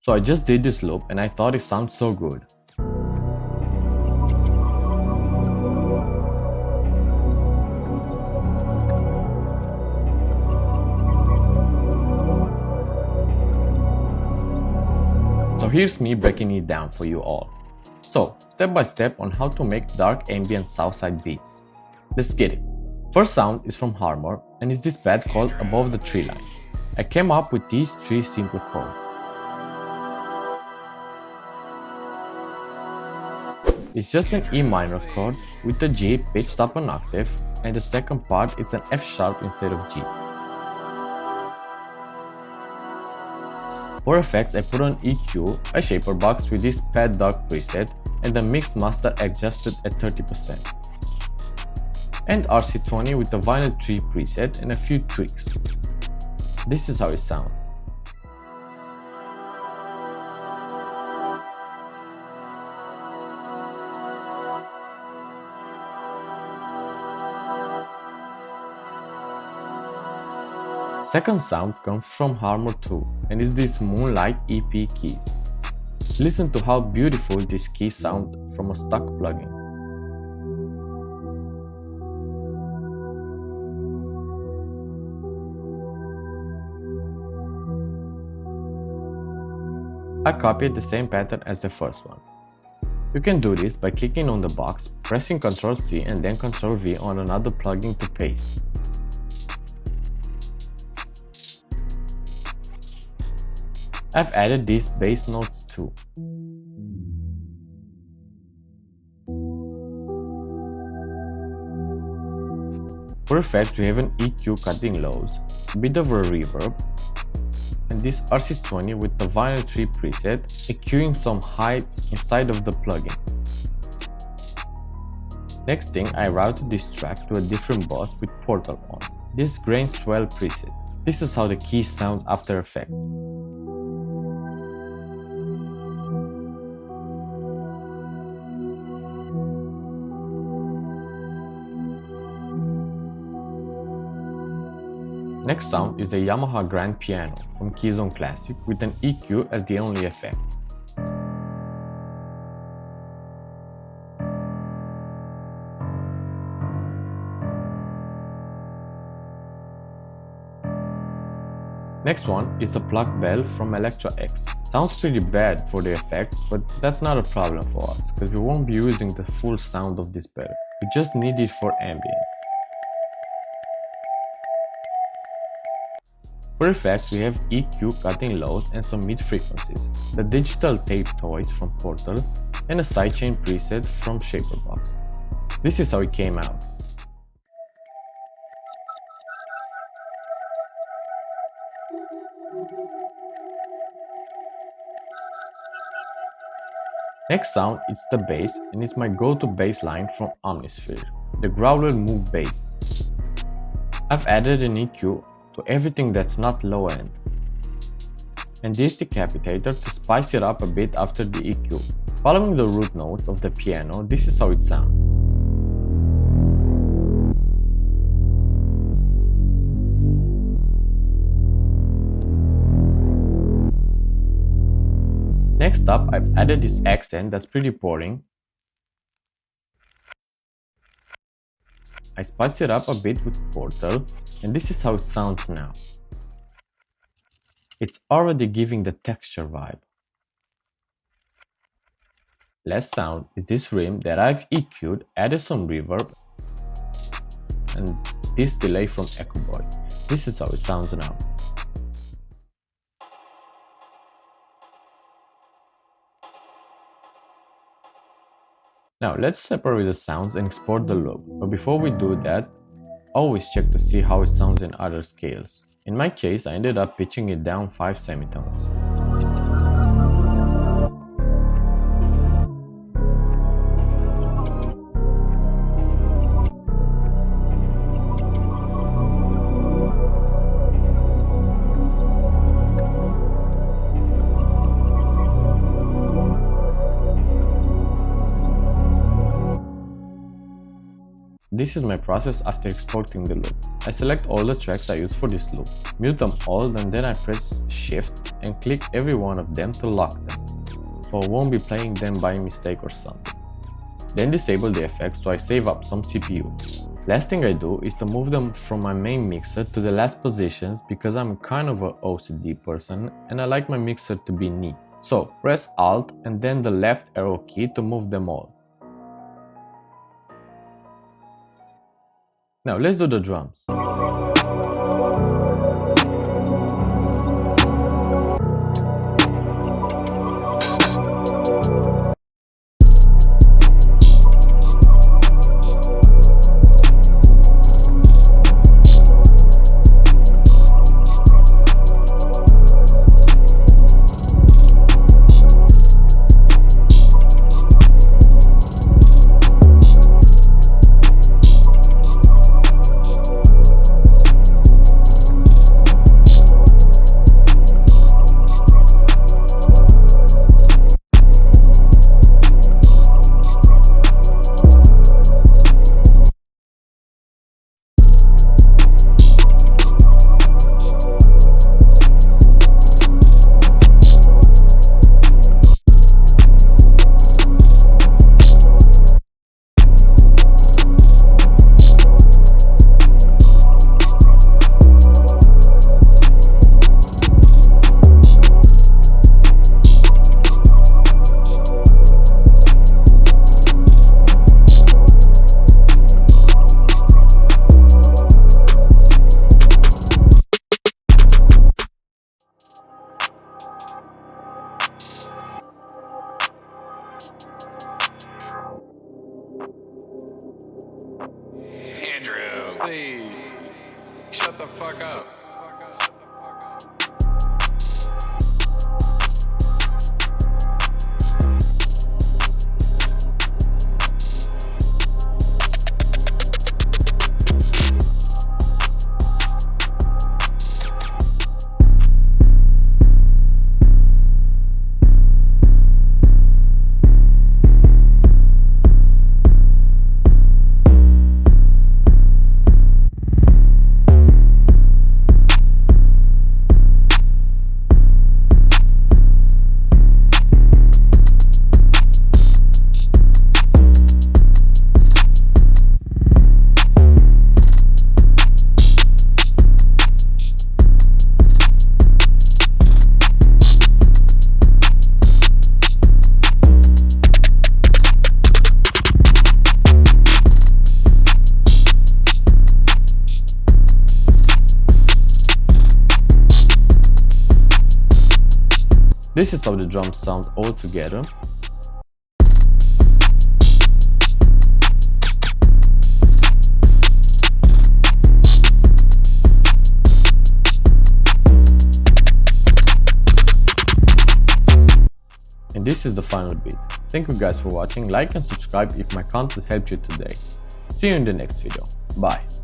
So I just did this loop and I thought it sounded so good. So here's me breaking it down for you all. So, step by step on how to make dark ambient Southside beats. Let's get it. First sound is from Herbo and is this pad called Above the Tree Line. I came up with these 3 simple chords. It's just an E minor chord with a G pitched up an octave, and the second part it's an F sharp instead of G. For effects, I put on EQ, a shaper box with this pad dark preset, and a mix master adjusted at 30%. And RC20 with the vinyl tree preset and a few tweaks. This is how it sounds. Second sound comes from Herbo 2 and is this Moonlight EP keys. Listen to how beautiful these keys sound from a stock plugin. I copied the same pattern as the first one. You can do this by clicking on the box, pressing Ctrl C and then Ctrl V on another plugin to paste. I've added these bass notes too. For effects we have an EQ cutting lows, a bit of a reverb, and this RC20 with the vinyl tree preset EQing some heights inside of the plugin. Next thing, I routed this track to a different bus with Portal on. This grain swell preset. This is how the keys sound after effects. Next sound is the Yamaha Grand Piano from Keyzone Classic with an EQ as the only effect. Next one is a plucked bell from Electra X. Sounds pretty bad for the effects, but that's not a problem for us, because we won't be using the full sound of this bell. We just need it for ambient. For effects, we have EQ cutting lows and some mid-frequencies, the digital tape toys from Portal, and a sidechain preset from Shaperbox. This is how it came out. Next sound is the bass, and it's my go-to bass line from Omnisphere, the Growler Move Bass. I've added an EQ to everything that's not low end, and this decapitator to spice it up a bit after the EQ. Following the root notes of the piano, this is how it sounds. Next up, I've added this accent that's pretty boring. I spiced it up a bit with Portal, and this is how it sounds now. It's already giving the texture vibe. Last sound is this rim that I've EQ'd, added some reverb, and this delay from Echo Boy. This is how it sounds now. Now let's separate the sounds and export the loop, but before we do that, always check to see how it sounds in other scales. In my case, I ended up pitching it down 5 semitones. This is my process after exporting the loop. I select all the tracks I use for this loop, mute them all, and then I press Shift and click every one of them to lock them, so I won't be playing them by mistake or something. Then disable the effects so I save up some CPU. Last thing I do is to move them from my main mixer to the last positions because I'm kind of an OCD person and I like my mixer to be neat. So press Alt and then the left arrow key to move them all. Now let's do the drums. Please, shut the fuck up. This is how the drums sound all together. And this is the final beat. Thank you guys for watching, like and subscribe if my content helped you today. See you in the next video. Bye.